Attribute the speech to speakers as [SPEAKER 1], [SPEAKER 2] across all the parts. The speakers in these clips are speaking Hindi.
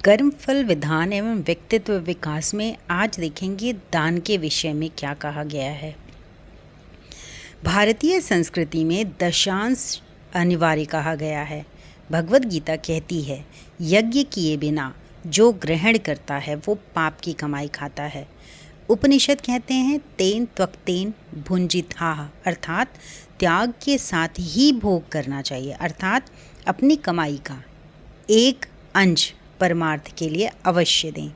[SPEAKER 1] कर्मफल विधान एवं व्यक्तित्व विकास में आज देखेंगे दान के विषय में क्या कहा गया है। भारतीय संस्कृति में दशांश अनिवार्य कहा गया है। भगवद गीता कहती है, यज्ञ किए बिना जो ग्रहण करता है वो पाप की कमाई खाता है। उपनिषद कहते हैं, तेन त्वक्तेन भुंजिताः, अर्थात त्याग के साथ ही भोग करना चाहिए, अर्थात अपनी कमाई का एक अंश परमार्थ के लिए अवश्य दें।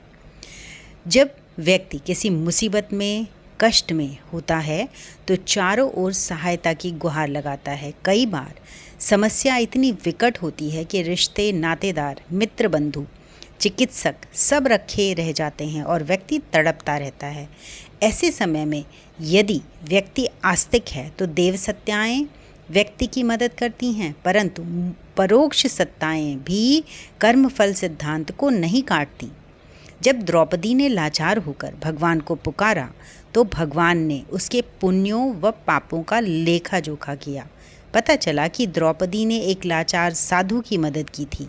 [SPEAKER 1] जब व्यक्ति किसी मुसीबत में, कष्ट में होता है तो चारों ओर सहायता की गुहार लगाता है। कई बार समस्या इतनी विकट होती है कि रिश्ते, नातेदार, मित्र, बंधु, चिकित्सक सब रखे रह जाते हैं और व्यक्ति तड़पता रहता है। ऐसे समय में यदि व्यक्ति आस्तिक है तो देव सत्ताएं व्यक्ति की मदद करती हैं, परंतु परोक्ष सत्ताएं भी कर्मफल सिद्धांत को नहीं काटती। जब द्रौपदी ने लाचार होकर भगवान को पुकारा तो भगवान ने उसके पुण्यों व पापों का लेखा जोखा किया। पता चला कि द्रौपदी ने एक लाचार साधु की मदद की थी।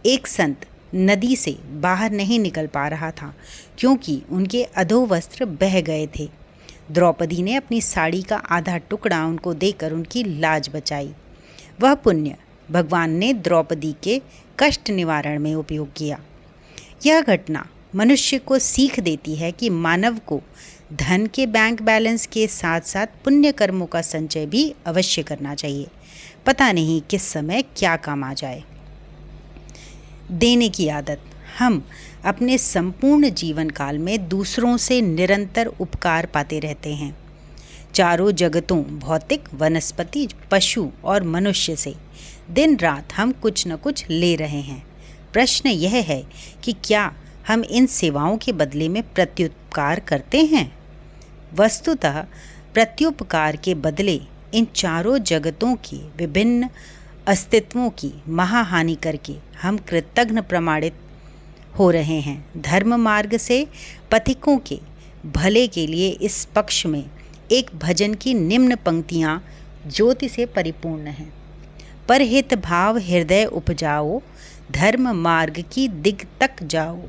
[SPEAKER 1] एक संत नदी से बाहर नहीं निकल पा रहा था क्योंकि उनके अधोवस्त्र बह गए थे। द्रौपदी ने अपनी साड़ी का आधा टुकड़ा उनको देकर उनकी लाज बचाई। वह पुण्य भगवान ने द्रौपदी के कष्ट निवारण में उपयोग किया। यह घटना मनुष्य को सीख देती है कि मानव को धन के बैंक बैलेंस के साथ साथ पुण्य कर्मों का संचय भी अवश्य करना चाहिए। पता नहीं किस समय क्या काम आ जाए। देने की आदत। हम अपने संपूर्ण जीवन काल में दूसरों से निरंतर उपकार पाते रहते हैं। चारों जगतों, भौतिक, वनस्पति, पशु और मनुष्य से दिन रात हम कुछ न कुछ ले रहे हैं। प्रश्न यह है कि क्या हम इन सेवाओं के बदले में प्रत्युपकार करते हैं? वस्तुतः प्रत्युपकार के बदले इन चारों जगतों के विभिन्न अस्तित्वों की महाहानि करके हम कृतघ्न प्रमाणित हो रहे हैं। धर्म मार्ग से पथिकों के भले के लिए इस पक्ष में एक भजन की निम्न पंक्तियाँ ज्योति से परिपूर्ण हैं। परहित भाव हृदय उपजाओ, धर्म मार्ग की दिग तक जाओ।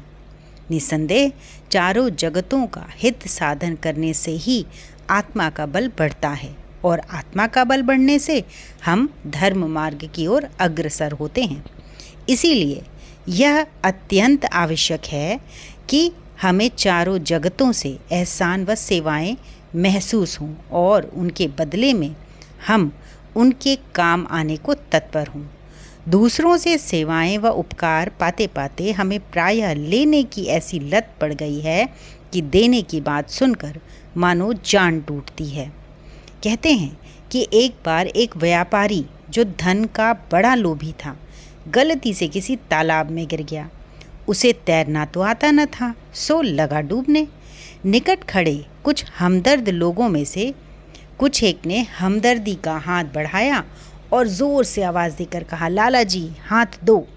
[SPEAKER 1] निसंदेह चारों जगतों का हित साधन करने से ही आत्मा का बल बढ़ता है और आत्मा का बल बढ़ने से हम धर्म मार्ग की ओर अग्रसर होते हैं। इसीलिए यह अत्यंत आवश्यक है कि हमें चारों जगतों से एहसान व सेवाएं महसूस हों और उनके बदले में हम उनके काम आने को तत्पर हों। दूसरों से सेवाएं व उपकार पाते पाते हमें प्रायः लेने की ऐसी लत पड़ गई है कि देने की बात सुनकर मानो जान टूटती है। कहते हैं कि एक बार एक व्यापारी जो धन का बड़ा लोभी था, गलती से किसी तालाब में गिर गया। उसे तैरना तो आता न था, सो लगा डूबने। निकट खड़े कुछ हमदर्द लोगों में से कुछ एक ने हमदर्दी का हाथ बढ़ाया और जोर से आवाज़ देकर कहा, लाला जी हाथ दो।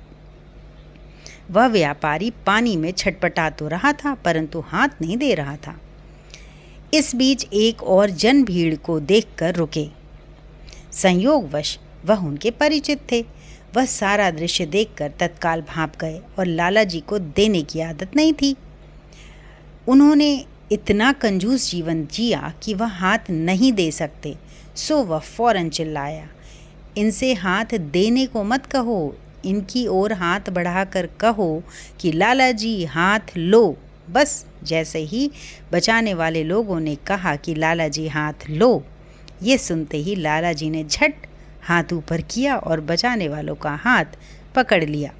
[SPEAKER 1] वह व्यापारी पानी में छटपटा तो रहा था परंतु हाथ नहीं दे रहा था। इस बीच एक और जन भीड़ को देखकर रुके। संयोगवश वह उनके परिचित थे। वह सारा दृश्य देखकर तत्काल भांप गए और लाला जी को देने की आदत नहीं थी। उन्होंने इतना कंजूस जीवन जिया कि वह हाथ नहीं दे सकते, सो वह फौरन चिल्लाया, इनसे हाथ देने को मत कहो, इनकी ओर हाथ बढ़ाकर कहो कि लाला जी हाथ लो। बस जैसे ही बचाने वाले लोगों ने कहा कि लाला जी हाथ लो, ये सुनते ही लाला जी ने झट हाथ ऊपर किया और बचाने वालों का हाथ पकड़ लिया।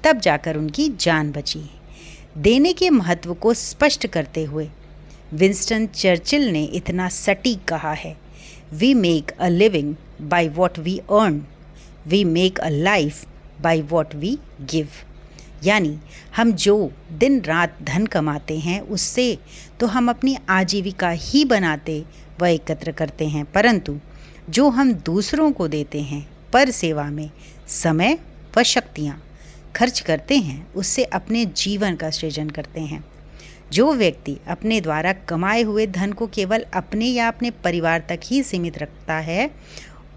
[SPEAKER 1] तब जाकर उनकी जान बची। देने के महत्व को स्पष्ट करते हुए विंस्टन चर्चिल ने इतना सटीक कहा है, we make a living by what we earn, we make a life by what we give. यानी हम जो दिन रात धन कमाते हैं उससे तो हम अपनी आजीविका ही बनाते व एकत्र करते हैं, परंतु जो हम दूसरों को देते हैं, पर सेवा में समय व शक्तियाँ खर्च करते हैं, उससे अपने जीवन का सृजन करते हैं। जो व्यक्ति अपने द्वारा कमाए हुए धन को केवल अपने या अपने परिवार तक ही सीमित रखता है,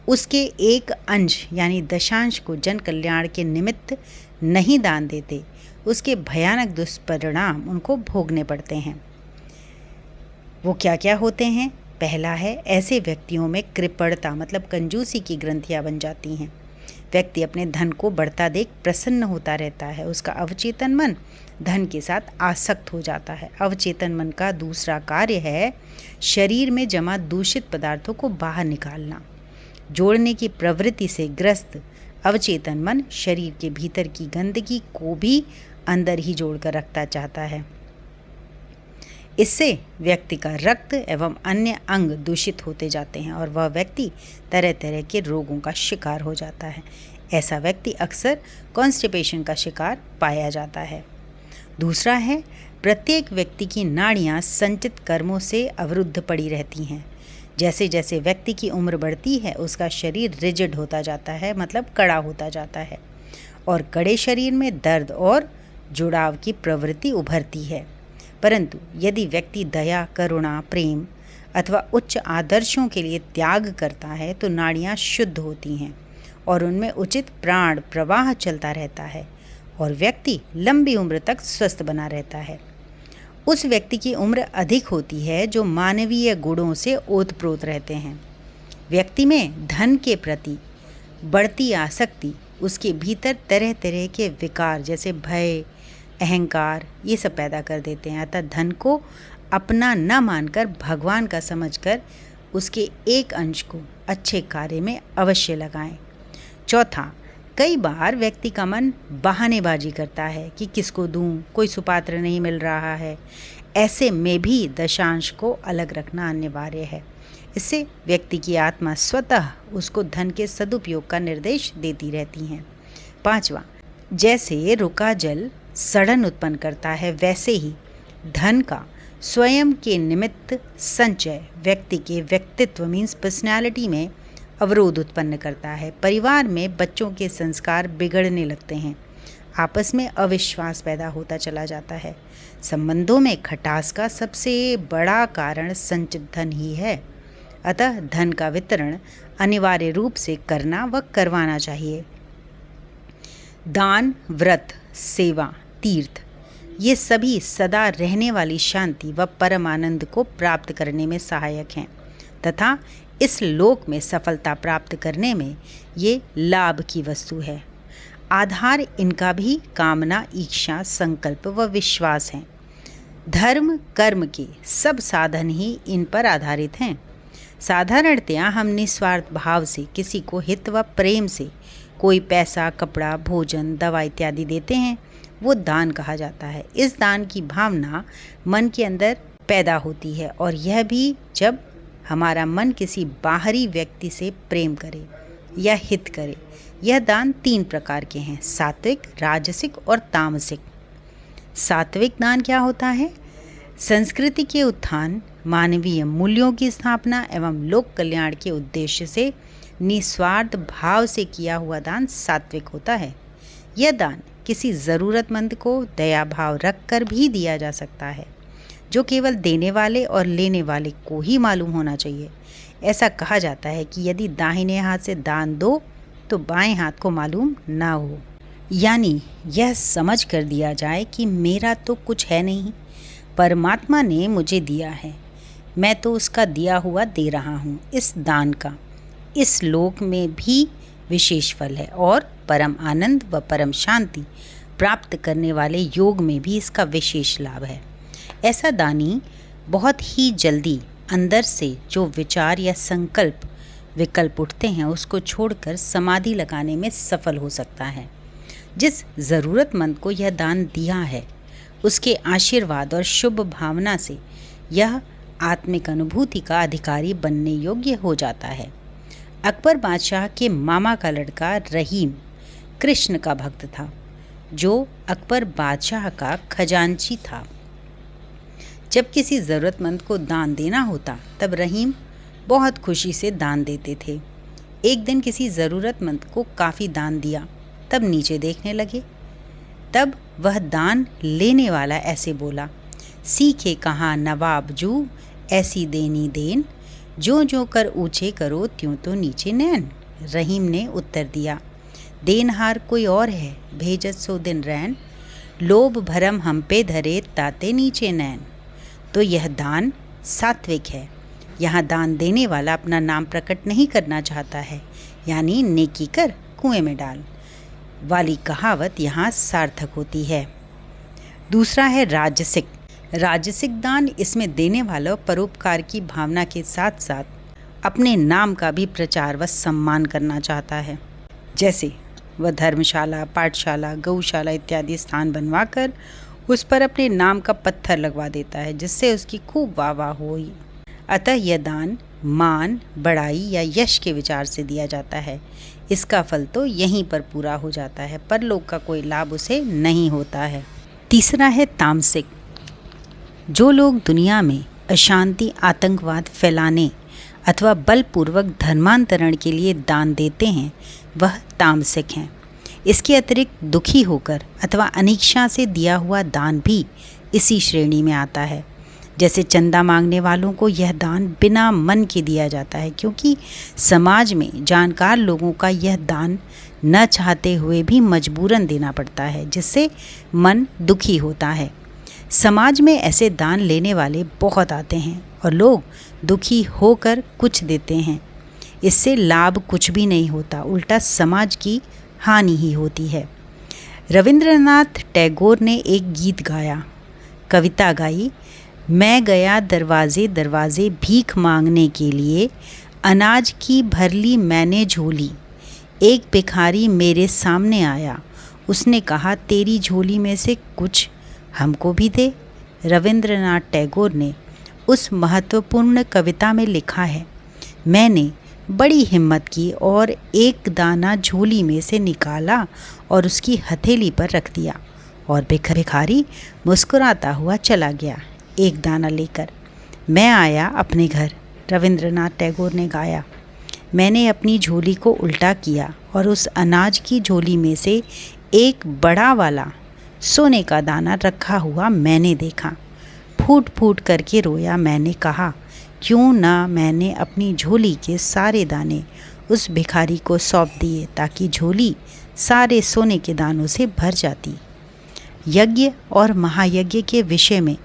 [SPEAKER 1] उसके एक अंश यानी दशांश को जन कल्याण के निमित्त नहीं दान देते, उसके भयानक दुष्परिणाम उनको भोगने पड़ते हैं। वो क्या क्या होते हैं? पहला है, ऐसे व्यक्तियों में कृपणता मतलब कंजूसी की ग्रंथियां बन जाती हैं। व्यक्ति अपने धन को बढ़ता देख प्रसन्न होता रहता है। उसका अवचेतन मन धन के साथ आसक्त हो जाता है। अवचेतन मन का दूसरा कार्य है शरीर में जमा दूषित पदार्थों को बाहर निकालना। जोड़ने की प्रवृत्ति से ग्रस्त अवचेतन मन शरीर के भीतर की गंदगी को भी अंदर ही जोड़कर रखता चाहता है। इससे व्यक्ति का रक्त एवं अन्य अंग दूषित होते जाते हैं और वह व्यक्ति तरह तरह के रोगों का शिकार हो जाता है। ऐसा व्यक्ति अक्सर कॉन्स्टिपेशन का शिकार पाया जाता है। दूसरा है, प्रत्येक व्यक्ति की नाड़ियाँ संचित कर्मों से अवरुद्ध पड़ी रहती हैं। जैसे जैसे व्यक्ति की उम्र बढ़ती है उसका शरीर रिजिड होता जाता है मतलब कड़ा होता जाता है और कड़े शरीर में दर्द और जुड़ाव की प्रवृत्ति उभरती है। परंतु यदि व्यक्ति दया, करुणा, प्रेम अथवा उच्च आदर्शों के लिए त्याग करता है तो नाड़ियाँ शुद्ध होती हैं और उनमें उचित प्राण प्रवाह चलता रहता है और व्यक्ति लंबी उम्र तक स्वस्थ बना रहता है। उस व्यक्ति की उम्र अधिक होती है जो मानवीय गुणों से ओतप्रोत रहते हैं। व्यक्ति में धन के प्रति बढ़ती आसक्ति उसके भीतर तरह तरह के विकार जैसे भय, अहंकार ये सब पैदा कर देते हैं। अतः धन को अपना न मानकर भगवान का समझकर उसके एक अंश को अच्छे कार्य में अवश्य लगाएं। चौथा, कई बार व्यक्ति का मन बहानेबाजी करता है कि किसको दूं, कोई सुपात्र नहीं मिल रहा है। ऐसे में भी दशांश को अलग रखना अनिवार्य है। इससे व्यक्ति की आत्मा स्वतः उसको धन के सदुपयोग का निर्देश देती रहती है। पांचवा, जैसे रुका जल सड़न उत्पन्न करता है वैसे ही धन का स्वयं के निमित्त संचय व्यक्ति के व्यक्तित्व मीन्स पर्सनैलिटी में अवरोध उत्पन्न करता है। परिवार में बच्चों के संस्कार बिगड़ने लगते हैं। आपस में अविश्वास पैदा होता चला जाता है। संबंधों में खटास का सबसे बड़ा कारण संचित धन ही है। अतः धन का वितरण अनिवार्य रूप से करना व करवाना चाहिए। दान, व्रत, सेवा, तीर्थ ये सभी सदा रहने वाली शांति व परम आनंद को प्राप्त करने में सहायक हैं तथा इस लोक में सफलता प्राप्त करने में ये लाभ की वस्तु है। आधार इनका भी कामना, इच्छा, संकल्प व विश्वास है। धर्म कर्म के सब साधन ही इन पर आधारित हैं। साधारणतया हम निस्वार्थ भाव से किसी को हित व प्रेम से कोई पैसा, कपड़ा, भोजन, दवा इत्यादि देते हैं, वो दान कहा जाता है। इस दान की भावना मन के अंदर पैदा होती है और यह भी जब हमारा मन किसी बाहरी व्यक्ति से प्रेम करे या हित करे। यह दान 3 प्रकार के हैं, सात्विक, राजसिक और तामसिक। सात्विक दान क्या होता है? संस्कृति के उत्थान, मानवीय मूल्यों की स्थापना एवं लोक कल्याण के उद्देश्य से निस्वार्थ भाव से किया हुआ दान सात्विक होता है। यह दान किसी ज़रूरतमंद को दया भाव रख कर भी दिया जा सकता है, जो केवल देने वाले और लेने वाले को ही मालूम होना चाहिए। ऐसा कहा जाता है कि यदि दाहिने हाथ से दान दो तो बाएं हाथ को मालूम ना हो, यानी यह समझ कर दिया जाए कि मेरा तो कुछ है नहीं, परमात्मा ने मुझे दिया है, मैं तो उसका दिया हुआ दे रहा हूँ। इस दान का इस लोक में भी विशेष फल है और परम आनंद व परम शांति प्राप्त करने वाले योग में भी इसका विशेष लाभ है। ऐसा दानी बहुत ही जल्दी अंदर से जो विचार या संकल्प विकल्प उठते हैं उसको छोड़कर समाधि लगाने में सफल हो सकता है। जिस ज़रूरतमंद को यह दान दिया है उसके आशीर्वाद और शुभ भावना से यह आत्मिक अनुभूति का अधिकारी बनने योग्य हो जाता है। अकबर बादशाह के मामा का लड़का रहीम कृष्ण का भक्त था, जो अकबर बादशाह का खजांची था। जब किसी ज़रूरतमंद को दान देना होता तब रहीम बहुत खुशी से दान देते थे। एक दिन किसी ज़रूरतमंद को काफ़ी दान दिया, तब नीचे देखने लगे। तब वह दान लेने वाला ऐसे बोला, सीखे कहाँ नवाब जू ऐसी देनी देन, जो जो कर ऊँचे करो त्यों तो नीचे नैन। रहीम ने उत्तर दिया, देनहार कोई और है, भेजत सो दिन रैन, लोभ भरम हम पे धरे ताते नीचे नैन। तो यह दान सात्विक है। यहाँ दान देने वाला अपना नाम प्रकट नहीं करना चाहता है, यानी नेकी कर कुएं में डाल वाली कहावत यहाँ सार्थक होती है। दूसरा है राजसिक। राजसिक दान, इसमें देने वाला परोपकार की भावना के साथ साथ अपने नाम का भी प्रचार व सम्मान करना चाहता है। जैसे वह धर्मशाला, पाठशाला, गौशाला इत्यादि स्थान बनवाकर उस पर अपने नाम का पत्थर लगवा देता है, जिससे उसकी खूब वाह वाह हुई। अतः यह दान मान, बड़ाई या यश के विचार से दिया जाता है। इसका फल तो यहीं पर पूरा हो जाता है, परलोक का कोई लाभ उसे नहीं होता है। तीसरा है तामसिक। जो लोग दुनिया में अशांति, आतंकवाद फैलाने अथवा बलपूर्वक धर्मांतरण के लिए दान देते हैं, वह तामसिक हैं। इसके अतिरिक्त दुखी होकर अथवा अनिच्छा से दिया हुआ दान भी इसी श्रेणी में आता है। जैसे चंदा मांगने वालों को यह दान बिना मन के दिया जाता है, क्योंकि समाज में जानकार लोगों का यह दान न चाहते हुए भी मजबूरन देना पड़ता है, जिससे मन दुखी होता है। समाज में ऐसे दान लेने वाले बहुत आते हैं और लोग दुखी होकर कुछ देते हैं। इससे लाभ कुछ भी नहीं होता, उल्टा समाज की हानि ही होती है। रविंद्रनाथ टैगोर ने एक गीत गाया, कविता गाई, मैं गया दरवाजे दरवाजे भीख मांगने के लिए, अनाज की भर ली मैंने झोली, एक भिखारी मेरे सामने आया, उसने कहा तेरी झोली में से कुछ हमको भी दे। रविंद्रनाथ टैगोर ने उस महत्वपूर्ण कविता में लिखा है, मैंने बड़ी हिम्मत की और एक दाना झोली में से निकाला और उसकी हथेली पर रख दिया, और भिखारी मुस्कुराता हुआ चला गया एक दाना लेकर। मैं आया अपने घर, रविंद्रनाथ टैगोर ने गाया, मैंने अपनी झोली को उल्टा किया और उस अनाज की झोली में से एक बड़ा वाला सोने का दाना रखा हुआ मैंने देखा। फूट फूट करके रोया, मैंने कहा क्यों ना मैंने अपनी झोली के सारे दाने उस भिखारी को सौंप दिए, ताकि झोली सारे सोने के दानों से भर जाती। यज्ञ और महायज्ञ के विषय में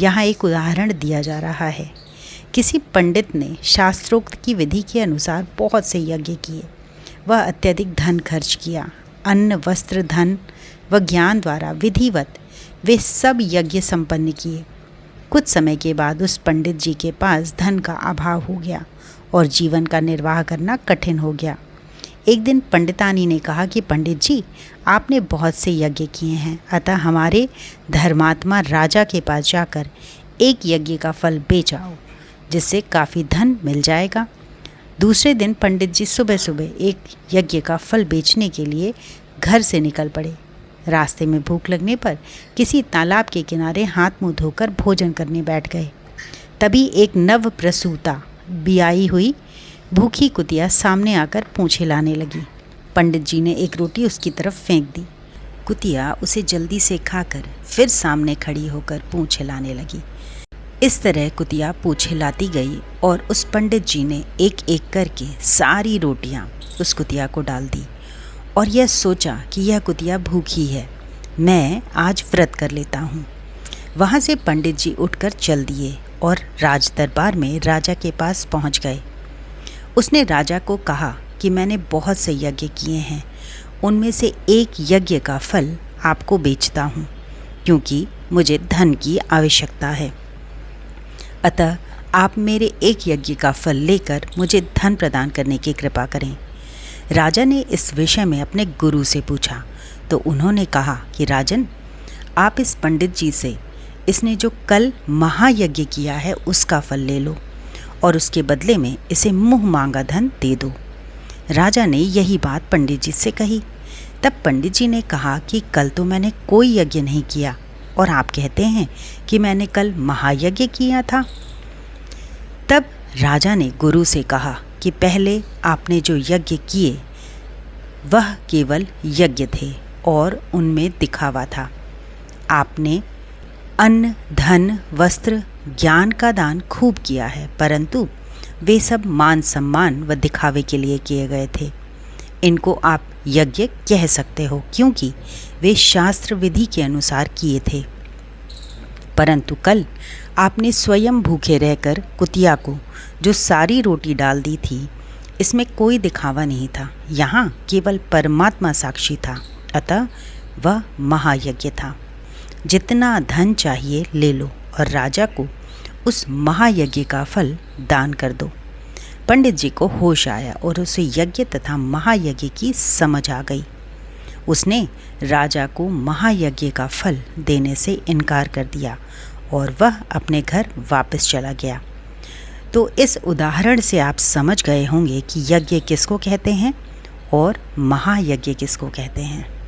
[SPEAKER 1] यहाँ एक उदाहरण दिया जा रहा है। किसी पंडित ने शास्त्रोक्त की विधि के अनुसार बहुत से यज्ञ किए। वह अत्यधिक धन खर्च किया। अन्न, वस्त्र, धन व ज्ञान द्वारा विधिवत वे सब यज्ञ संपन्न किए। कुछ समय के बाद उस पंडित जी के पास धन का अभाव हो गया और जीवन का निर्वाह करना कठिन हो गया। एक दिन पंडितानी ने कहा कि पंडित जी, आपने बहुत से यज्ञ किए हैं, अतः हमारे धर्मात्मा राजा के पास जाकर एक यज्ञ का फल बेच आओ, जिससे काफ़ी धन मिल जाएगा। दूसरे दिन पंडित जी सुबह सुबह एक यज्ञ का फल बेचने के लिए घर से निकल पड़े। रास्ते में भूख लगने पर किसी तालाब के किनारे हाथ मुंह धोकर भोजन करने बैठ गए। तभी एक नव प्रसूता बियाई हुई भूखी कुतिया सामने आकर पूँछ हिलाने लगी। पंडित जी ने एक रोटी उसकी तरफ फेंक दी। कुतिया उसे जल्दी से खाकर फिर सामने खड़ी होकर पूँछ हिलाने लगी। इस तरह कुतिया पूँछ हिलाती गई और उस पंडित जी ने एक एक करके सारी रोटियां उस कुतिया को डाल दी और यह सोचा कि यह कुतिया भूखी है, मैं आज व्रत कर लेता हूँ। वहाँ से पंडित जी उठकर चल दिए और राज दरबार में राजा के पास पहुँच गए। उसने राजा को कहा कि मैंने बहुत से यज्ञ किए हैं, उनमें से एक यज्ञ का फल आपको बेचता हूँ, क्योंकि मुझे धन की आवश्यकता है। अतः आप मेरे एक यज्ञ का फल लेकर मुझे धन प्रदान करने की कृपा करें। राजा ने इस विषय में अपने गुरु से पूछा तो उन्होंने कहा कि राजन, आप इस पंडित जी से इसने जो कल महायज्ञ किया है उसका फल ले लो और उसके बदले में इसे मुँह मांगा धन दे दो। राजा ने यही बात पंडित जी से कही। तब पंडित जी ने कहा कि कल तो मैंने कोई यज्ञ नहीं किया और आप कहते हैं कि मैंने कल महायज्ञ किया था। तब राजा ने गुरु से कहा कि पहले आपने जो यज्ञ किए वह केवल यज्ञ थे और उनमें दिखावा था। आपने अन्न, धन, वस्त्र, ज्ञान का दान खूब किया है, परंतु वे सब मान सम्मान व दिखावे के लिए किए गए थे। इनको आप यज्ञ कह सकते हो, क्योंकि वे शास्त्र विधि के अनुसार किए थे। परंतु कल आपने स्वयं भूखे रहकर कुतिया को जो सारी रोटी डाल दी थी, इसमें कोई दिखावा नहीं था। यहाँ केवल परमात्मा साक्षी था, अतः वह महायज्ञ था। जितना धन चाहिए ले लो और राजा को उस महायज्ञ का फल दान कर दो। पंडित जी को होश आया और उसे यज्ञ तथा महायज्ञ की समझ आ गई। उसने राजा को महायज्ञ का फल देने से इनकार कर दिया और वह अपने घर वापस चला गया। तो इस उदाहरण से आप समझ गए होंगे कि यज्ञ किसको कहते हैं और महायज्ञ किसको कहते हैं।